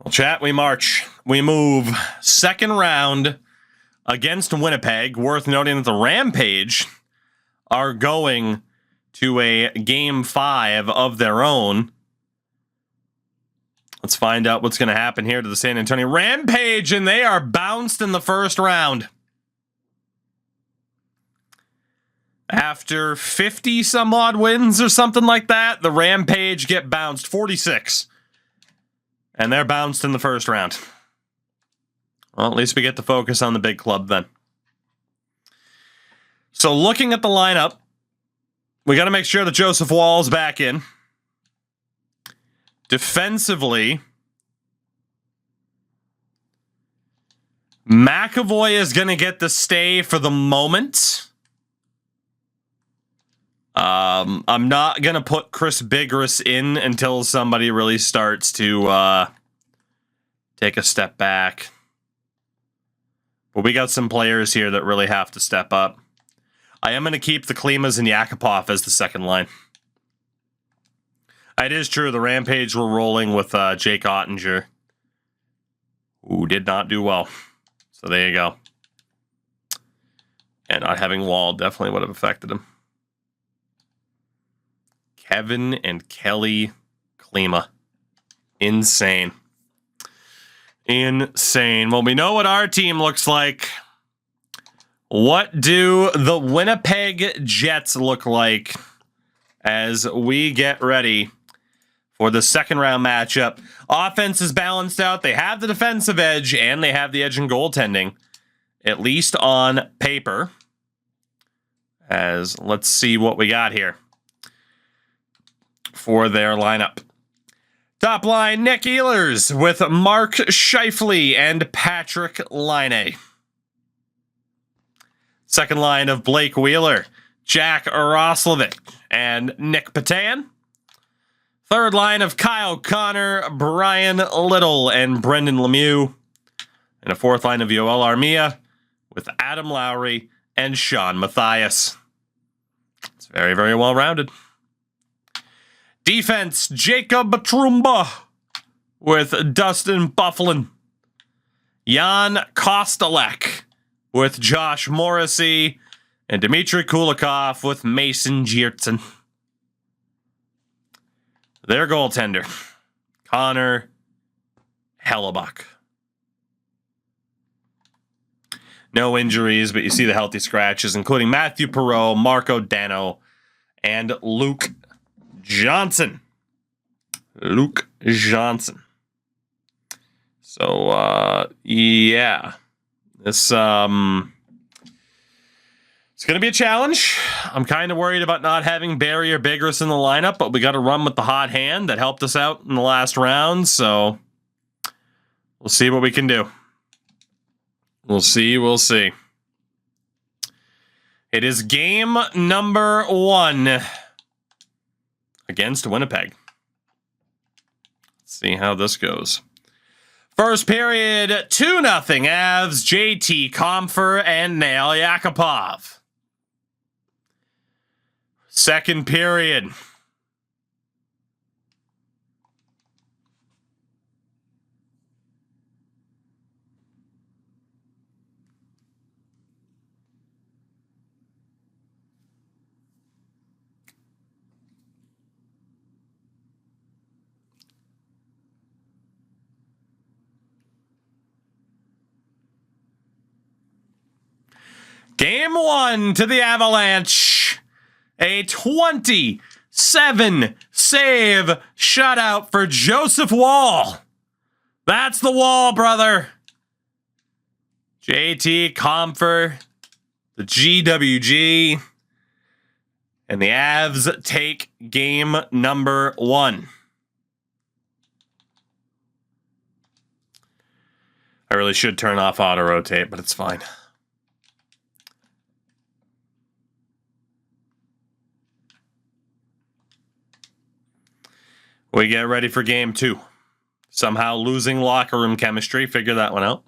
Well, chat, we march. We move. Second round against Winnipeg. Worth noting that the Rampage are going to a Game 5 of their own. Let's find out what's going to happen here to the San Antonio Rampage, and they are bounced in the first round. After 50 some odd wins or something like that, the Rampage get bounced 46. And they're bounced in the first round. Well, at least we get to focus on the big club then. So looking at the lineup, we got to make sure that Joseph Woll's back in. Defensively, McAvoy is going to get the stay for the moment. I'm not going to put Chris Bigras in until somebody really starts to take a step back. But we got some players here that really have to step up. I am going to keep the Klimas and Yakupov as the second line. It is true, the Rampage were rolling with Jake Ottinger, who did not do well. So there you go. And not having Wall definitely would have affected him. Kevin and Kelly Klima. Insane. Insane. Well, we know what our team looks like. What do the Winnipeg Jets look like as we get ready for the second round matchup? Offense is balanced out. They have the defensive edge, and they have the edge in goaltending, at least on paper. As let's see what we got here for their lineup. Top line, Nick Ehlers with Mark Scheifele and Patrick Laine. Second line of Blake Wheeler, Jack Roslovic, and Nick Patan. Third line of Kyle Connor, Brian Little, and Brendan Lemieux. And a fourth line of Yoel Armia with Adam Lowry and Sean Matthias. It's very, very well rounded. Defense, Jacob Trumba with Dustin Byfuglien. Jan Kostelek with Josh Morrissey. And Dmitry Kulikov with Mason Giertzen. Their goaltender, Connor Hellebuck. No injuries, but you see the healthy scratches, including Matthew Perreault, Marco Dano, and Luke Johnson. Luke Johnson. So, yeah. This, it's going to be a challenge. I'm kind of worried about not having Barry or Bigras in the lineup, but we got to run with the hot hand that helped us out in the last round, so we'll see what we can do. We'll see, we'll see. It is game number 1 against Winnipeg. Let's see how this goes. First period, 2-0 Avs, JT Compher and Nail Yakupov. Second period. Game 1 to the Avalanche. A 27 save shutout for Joseph Woll. That's the Wall, brother. JT Compher, the GWG, and the Avs take game number 1. I really should turn off auto rotate, but it's fine. We get ready for game 2. Somehow losing locker room chemistry. Figure that one out.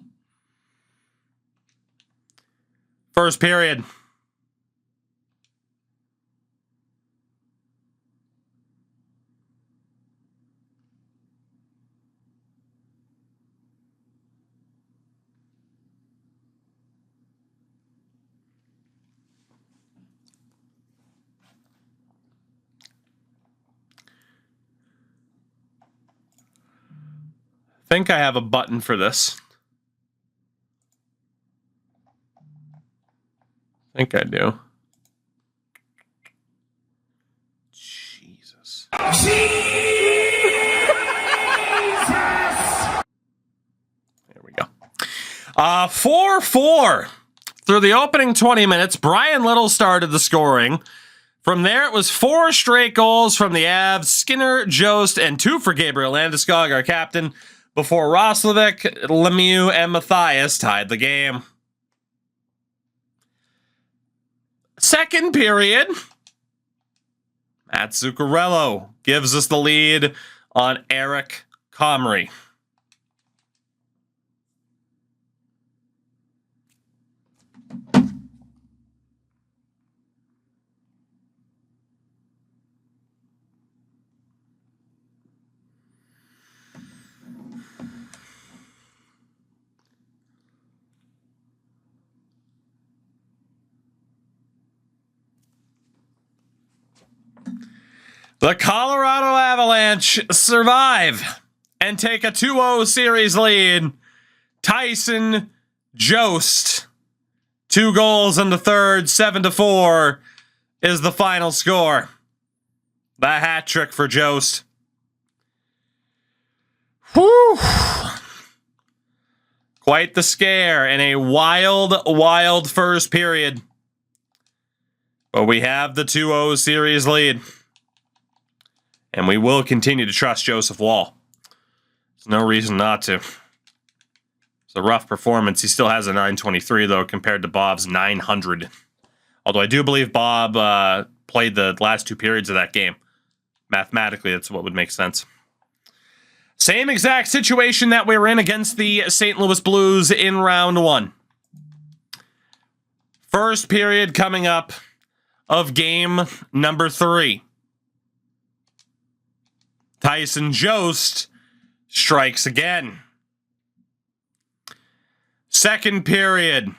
First period. think I have a button for this. I think I do. Jesus. There we go. 4-4. Through the opening 20 minutes, Brian Little started the scoring. From there, it was 4 straight goals from the Avs, Skinner, Jost, and 2 for Gabriel Landeskog, our captain, before Roslovic, Lemieux, and Matthias tied the game. Second period, Matt Zuccarello gives us the lead on Eric Comrie. The Colorado Avalanche survive and take a 2-0 series lead. Tyson Jost, 2 goals in the third, 7-4 is the final score. The hat trick for Jost. Whew. Quite the scare in a wild, wild first period. But we have the 2-0 series lead. And we will continue to trust Joseph Woll. There's no reason not to. It's a rough performance. He still has a 923, though, compared to Bob's 900. Although I do believe Bob played the last 2 periods of that game. Mathematically, that's what would make sense. Same exact situation that we were in against the St. Louis Blues in round 1. First period coming up of game number 3. Tyson Jost strikes again. Second period.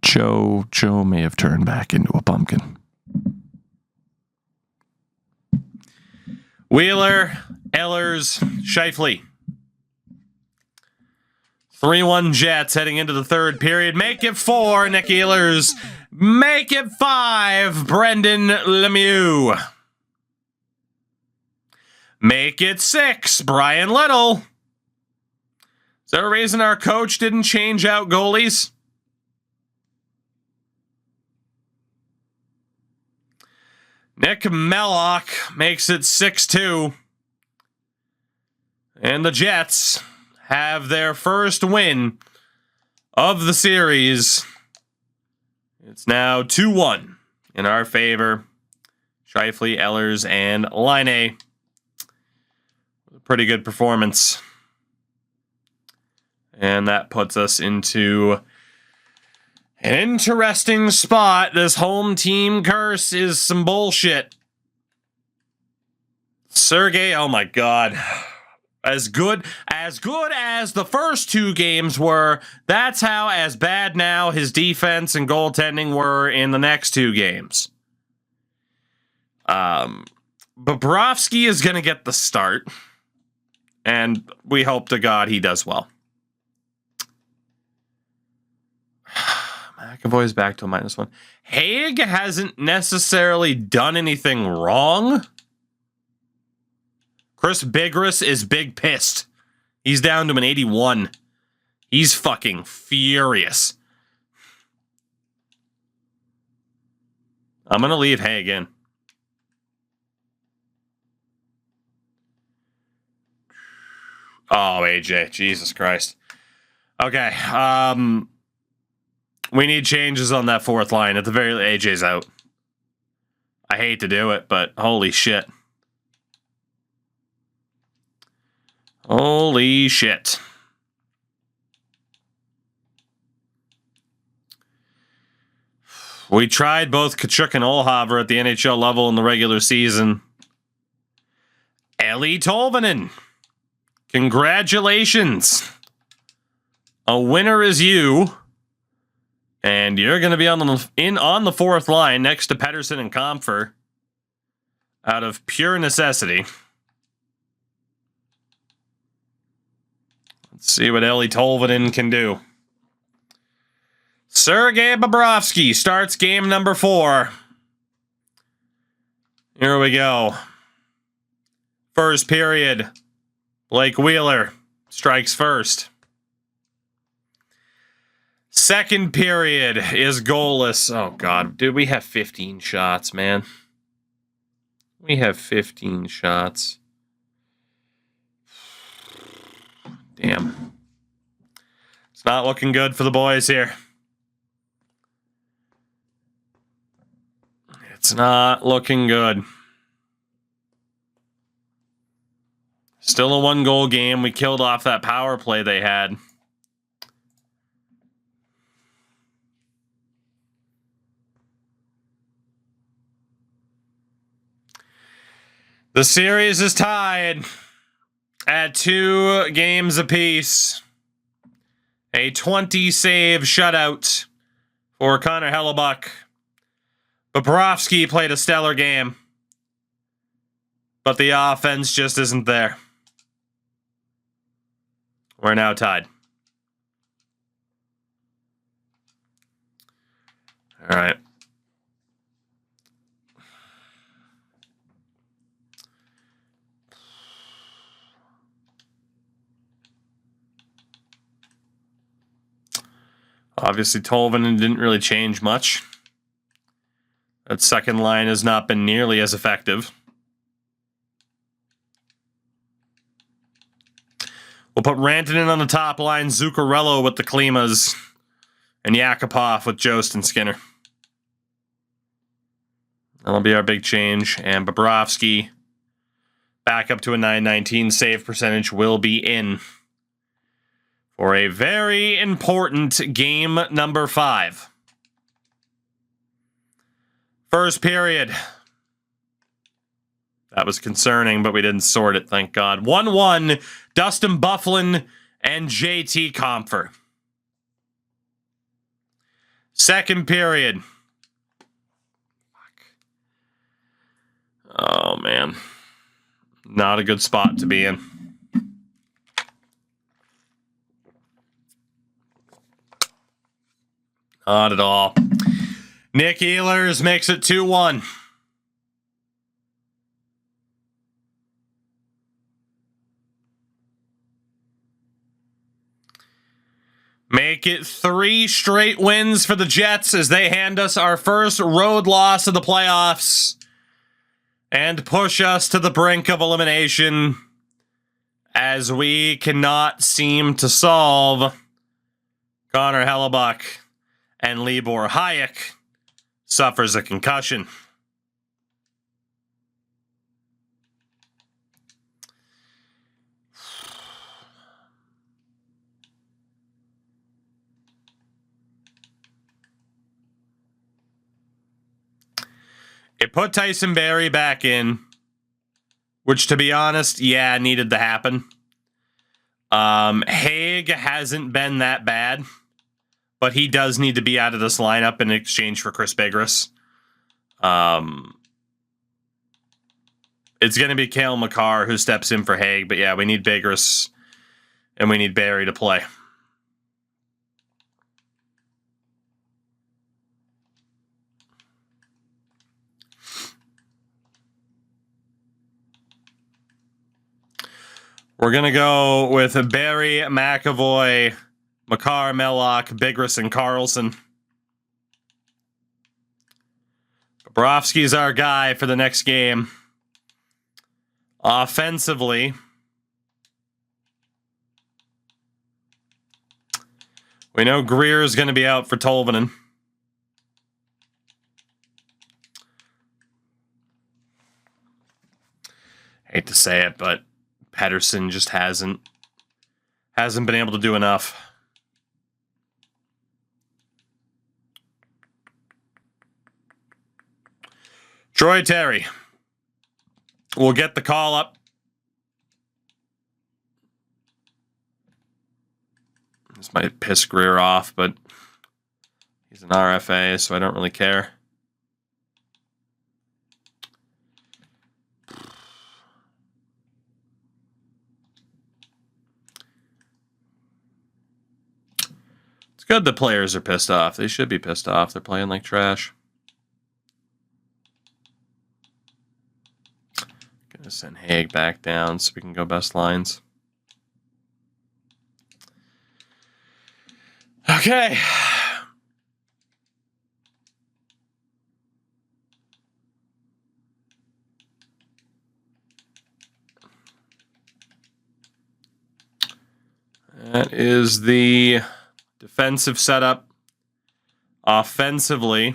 Joe may have turned back into a pumpkin. Wheeler, Ehlers, Scheifele. 3-1 Jets heading into the third period. Make it 4, Nick Ehlers. Make it 5, Brendan Lemieux. Make it 6, Brian Little. Is there a reason our coach didn't change out goalies? Nick Mellock makes it 6-2. And the Jets have their first win of the series. It's now 2-1 in our favor. Scheifele, Ehlers, and Laine. Pretty good performance. And that puts us into an interesting spot. This home team curse is some bullshit. Sergei, oh my God. As good as the first 2 games were, that's how as bad now his defense and goaltending were in the next 2 games. Bobrovsky is going to get the start, and we hope to God he does well. McAvoy's back to a -1. Haig hasn't necessarily done anything wrong. Chris Bigras is big pissed. He's down to an 81. He's fucking furious. I'm going to leave Haig in. Oh, AJ. Jesus Christ. Okay. We need changes on that fourth line. At the very least, AJ's out. I hate to do it, but holy shit. Holy shit. We tried both Kachuk and Olhaver at the NHL level in the regular season. Eli Tolvanen. Congratulations. A winner is you. And you're going to be on the fourth line next to Pettersson and Comfer out of pure necessity. Let's see what Eli Tolvanen can do. Sergei Bobrovsky starts game number 4. Here we go. First period. Blake Wheeler strikes first. Second period is goalless. Oh, God. Dude, we have 15 shots, man. We have 15 shots. Damn. It's not looking good for the boys here. It's not looking good. Still a 1-goal game. We killed off that power play they had. The series is tied at 2 games apiece. A 20-save shutout for Connor Hellebuck. Bobrovsky played a stellar game, but the offense just isn't there. We're now tied. All right. Obviously, Tolvanen didn't really change much. That second line has not been nearly as effective. We'll put Rantanen on the top line, Zuccarello with the Klimas, and Yakupov with Jost and Skinner. That'll be our big change. And Bobrovsky, back up to a .919 save percentage, will be in for a very important game number 5. First period. That was concerning, but we didn't sort it, thank God. 1-1, Dustin Byfuglien and JT Compher. Second period. Oh, man. Not a good spot to be in. Not at all. Nick Ehlers makes it 2-1. Make it 3 straight wins for the Jets as they hand us our first road loss of the playoffs and push us to the brink of elimination as we cannot seem to solve Connor Hellebuck and Libor Hayek suffers a concussion. It put Tyson Barrie back in, which, to be honest, yeah, needed to happen. Haig hasn't been that bad, but he does need to be out of this lineup in exchange for Chris Bigras. It's going to be Cale Makar who steps in for Haig, but yeah, we need Bigras and we need Barrie to play. We're going to go with Barrie, McAvoy, Makar, Mellock, Bigras, and Carlson. Bobrovsky's our guy for the next game. Offensively, we know Greer is going to be out for Tolvanen. Hate to say it, but Pettersson just hasn't been able to do enough. Troy Terry will get the call up. This might piss Greer off, but He's an RFA, so I don't really care. It's good the players are pissed off. They should be pissed off. They're playing like trash. Gonna send Haig back down so we can go best lines. Okay. That is the defensive setup. Offensively,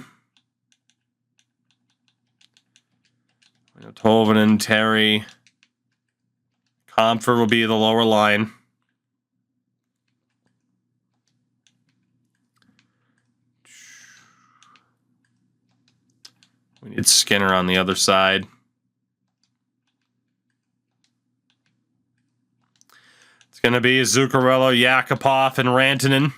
Tolvanen, Terry, Comfort will be the lower line. We need Skinner on the other side. It's going to be Zuccarello, Yakupov, and Rantanen.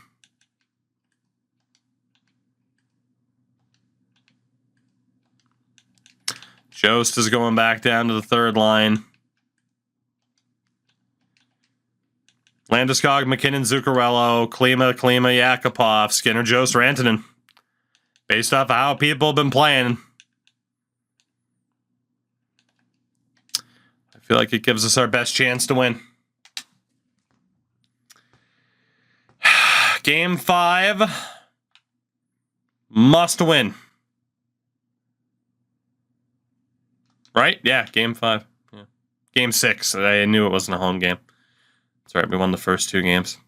Jost is going back down to the third line. Landeskog, McKinnon, Zuccarello, Klima, Yakupov, Skinner, Jost, Rantanen. Based off of how people have been playing, I feel like it gives us our best chance to win. Game 5. Must win. Right? Yeah, game 5. Yeah. Game 6. I knew it wasn't a home game. That's right, we won the first 2 games.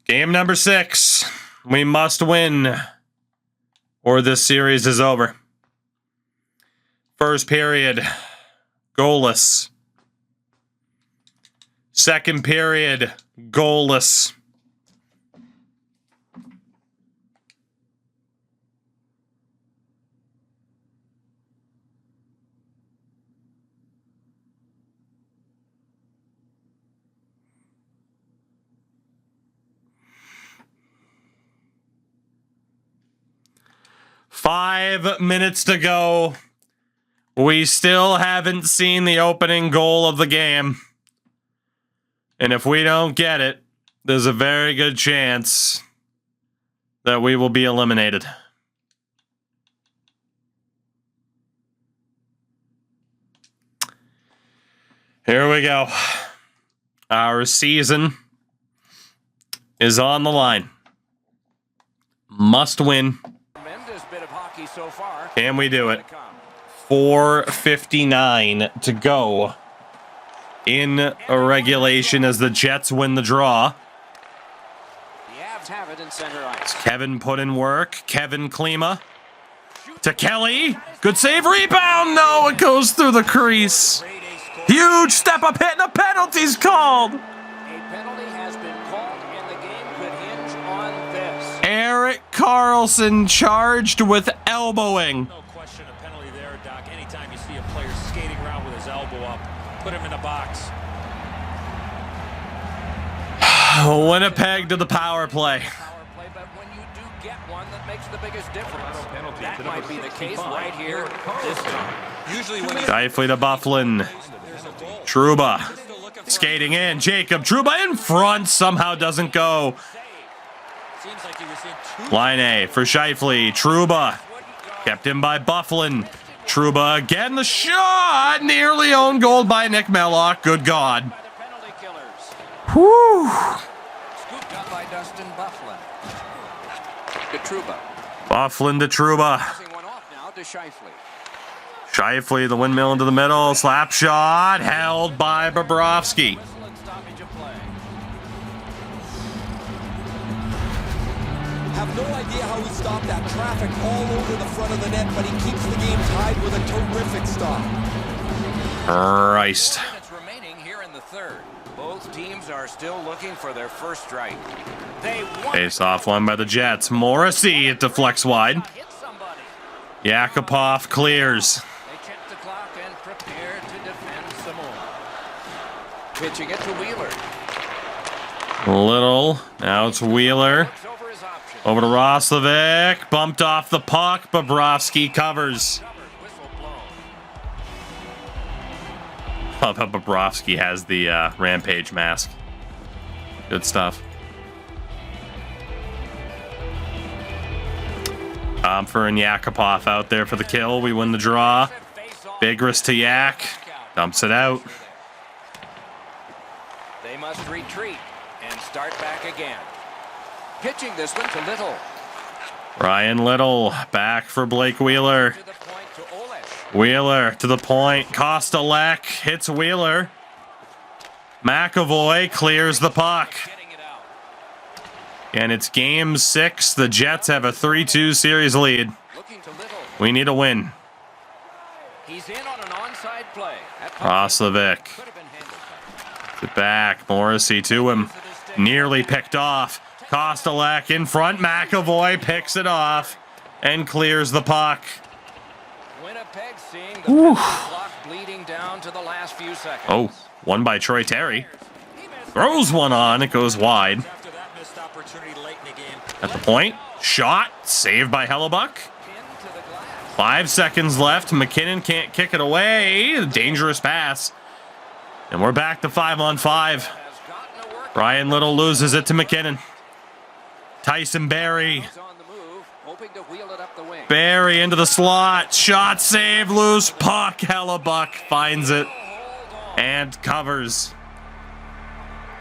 Game number 6. We must win, or this series is over. First period, goalless. Second period, goalless. Five minutes to go. We still haven't seen the opening goal of the game. And if we don't get it, there's a very good chance that we will be eliminated. Here we go. Our season is on the line. Must win. So far. Can we do it? 4:59 to go in a regulation as the Jets win the draw. The Avs have it in center ice. Kevin put in work. Kevin Klima to Kelly. Good save, rebound. No, it goes through the crease. Huge step up hit and a penalty's called. A penalty has been called and the game could hinge on this. Erik Karlsson charged with elbowing. No question, a penalty there, Doc. Anytime you see a player skating around with his elbow up, put him in the box. Winnipeg to the power play. But when you do get one, that makes the biggest difference. That might be the case right here this time. Usually when Scheifele to Byfuglien. Trouba skating in. Jacob Trouba in front. Somehow doesn't go. Line A for Scheifele. Trouba kept in by Byfuglien. Trouba again. The shot. Nearly owned goal by Nick Mellock. Good God. Whew. Scooped up by Dustin Byfuglien. To Trouba. Byfuglien to Trouba. Passing one off now to Scheifele. Scheifele, the windmill into the middle. Slap shot. Held by Bobrovsky. Have no idea how he stopped that traffic all over the front of the net, but he keeps the game tied with a terrific stop. Christ. Minutes remaining here in the third. Both teams are still looking for their first strike. Face off one by the Jets. Morrissey, it deflects wide. Yakupov clears. They check the clock and prepare to defend some more. Pitching it to Wheeler. Little. Now it's Wheeler. Looks over his options. Over to Roslovic. Bumped off the puck. Bobrovsky covers. Bobrovsky has the Rampage mask. Good stuff. Comfer and Yakupov out there for the kill. We win the draw. Bigris to Yak. Dumps it out. They must retreat and start back again. Pitching this one to Little. Ryan Little back for Blake Wheeler. To the point to Olesh. Wheeler to the point. Kostelek hits Wheeler. McAvoy clears the puck. Getting it out. And it's game 6. The Jets have a 3-2 series lead. Looking to Little. We need a win. He's in on an onside play. Roslovic. Could have been handled. It back. Morrissey to him. Nearly picked off. Kostelek in front. McAvoy picks it off and clears the puck. Winnipeg seeing the penalty clock bleeding down to the last few seconds. Oh, won by Troy Terry. Throws one on. It goes wide. After that missed opportunity late in the game. At the point. Shot. Saved by Hellebuck. 5 seconds left. McKinnon can't kick it away. Dangerous pass. And we're back to 5-on-5. Ryan Little loses it to McKinnon. Tyson Barrie. On the move, hoping to wheel it up the wing. Barrie into the slot. Shot save. Loose puck. Hellebuck finds it and covers.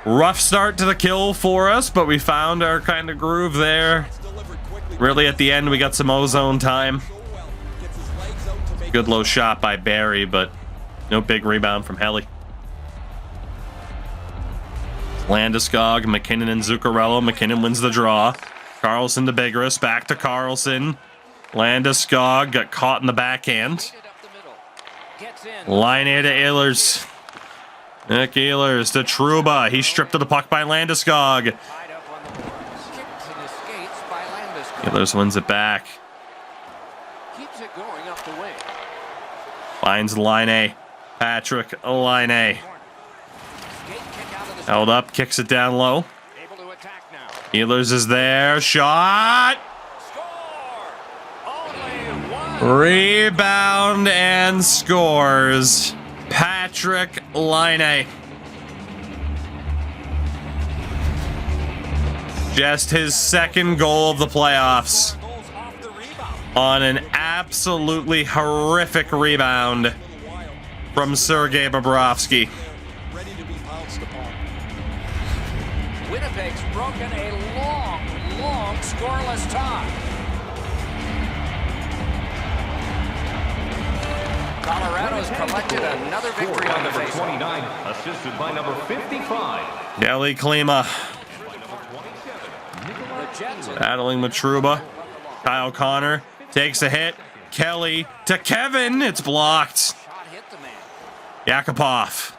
Rough start to the kill for us, but we found our kind of groove there. Really at the end, we got some ozone time. Good low shot by Barrie, but no big rebound from Helly. Landeskog, McKinnon, and Zuccarello. McKinnon wins the draw. Carlson to Bigris. Back to Carlson. Landeskog got caught in the backhand. Line A to Ehlers. Nick Ehlers to Trouba. He's stripped of the puck by Landeskog. Ehlers wins it back. Keeps it going up the wing. Finds Line A. Patrick Line A. Held up, kicks it down low. Able to attack now. Ehlers is there. Shot. Score! Only one. Rebound and scores. Patrick Line. Just his second goal of the playoffs. On an absolutely horrific rebound from Sergei Bobrovsky. Winnipeg's broken a long scoreless tie. Colorado's collected another victory on the faceoff. 29, assisted by number 55. Kelly Klima The Jets battling with Trouba. Kyle Connor takes a hit. Kelly to Kevin. It's blocked. shot hit the man. Yakupov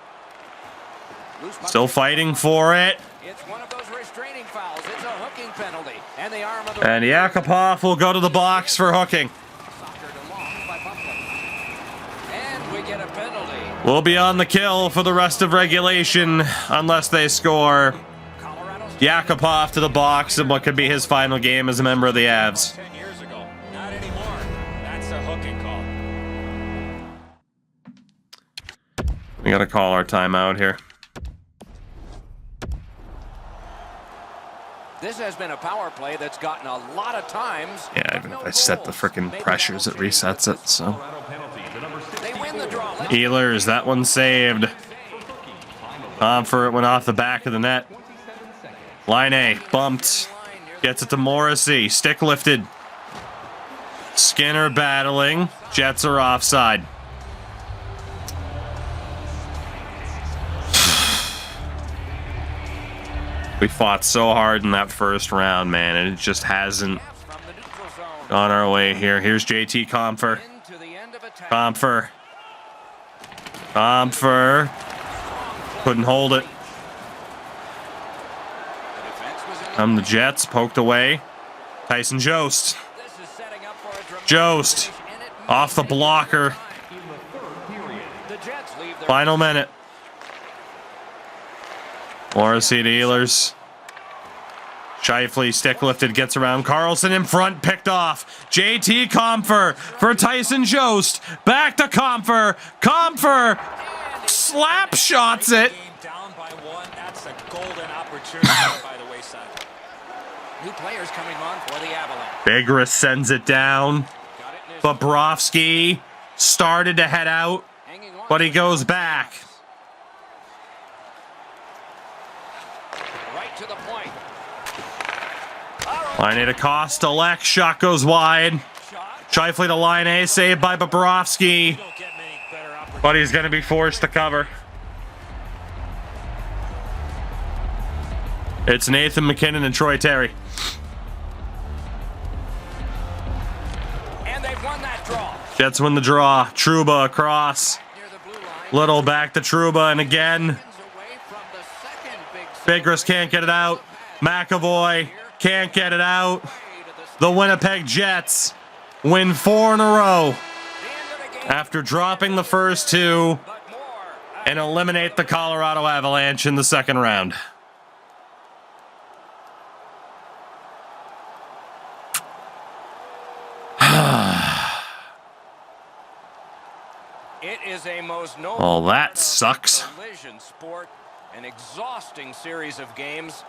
Loose puck. still fighting for it. It's one of those restraining fouls. It's a hooking penalty. And the arm of the And Yakupov will go to the box for hooking. soccered along by Buffalo. And we get a penalty. We'll be on the kill for the rest of regulation unless they score. Colorado's Yakupov to the box in what could be his final game as a member of the Avs. 10 years ago. Not anymore. That's a hooking call. We gotta call our timeout here. This has been a power play that's gotten a lot of times. Yeah, even if I set the frickin' pressures, it resets it, so. They win the draw. Ehlers, that one saved. Comfort went off the back of the net. Line A, bumped. Gets it to Morrissey. Stick lifted. Skinner battling. Jets are offside. We fought so hard in that first round, man, and it just hasn't From the neutral zone gone our way here. Here's JT Comfer. into the end of attack. Comfer. Comfer. Couldn't hold it. The defense was in Come the Jets, poked away. Tyson Jost. This is setting up for a dramatic Jost. finish, and it Off the may blocker. The Jets leave their Final minute. Morrissey to Ehlers. Shifley, stick lifted, gets around Carlson in front, picked off. JT Compher for Tyson Jost. Back to Compher. Compher slap shots it. Down by one. That's a golden opportunity by the wayside. New players coming on for the Avalanche. Bigris sends it down. Bobrovsky started to head out, but he goes back. Right to the point. Line to Costa, Leck, shot goes wide. Shifley to line A, saved by Bobrovsky. But he's going to be forced to cover. It's Nathan McKinnon and Troy Terry. And they've won that draw. Jets win the draw. Trouba across. Near the blue line. Little back to Trouba, and again, Away from the second big Bigris can't get it out. McAvoy can't get it out. The Winnipeg Jets win 4 in a row after dropping the first 2 and eliminate the Colorado Avalanche in the second round. It is a most Well, that sucks. collision sport, an exhausting series of games.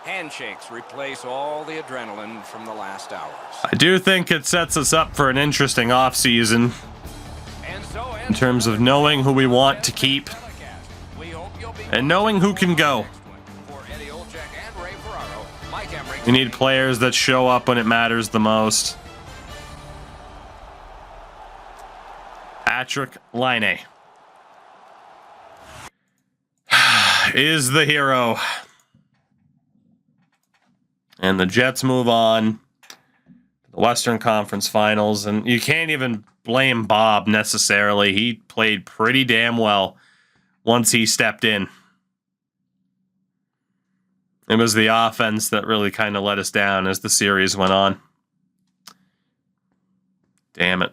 Handshakes replace all the adrenaline from the last hours. I do think it sets us up for an interesting offseason And so in terms of knowing who we want to keep we hope you'll be and knowing who can go. for Eddie Olczyk and Ray Ferraro. Mike Emmerich. We need players that show up when it matters the most. Patrick Laine is the hero. And the Jets move on to the Western Conference Finals. And you can't even blame Bob necessarily. He played pretty damn well once he stepped in. It was the offense that really kind of let us down as the series went on. Damn it.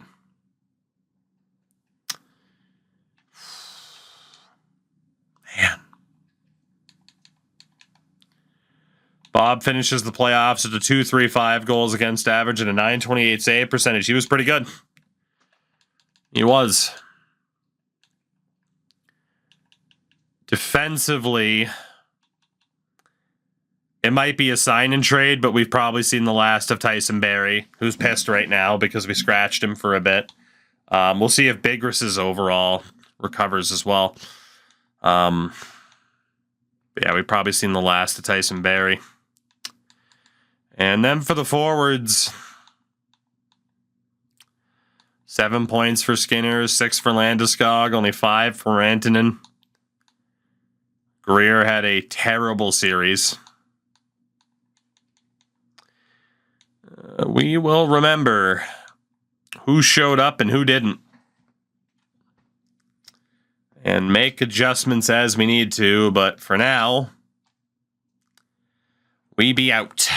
Man. Bob finishes the playoffs at a 2.35 goals against average and a 9.28 save percentage. He was pretty good. He was. Defensively, it might be a sign and trade, but we've probably seen the last of Tyson Barrie, who's pissed right now because we scratched him for a bit. We'll see if Bigris' overall recovers as well. But yeah, we've probably seen the last of Tyson Barrie. And then for the forwards, 7 points for Skinner, 6 for Landeskog, only 5 for Rantanen. Greer had a terrible series. We will remember who showed up and who didn't, and make adjustments as we need to, but for now, we be out.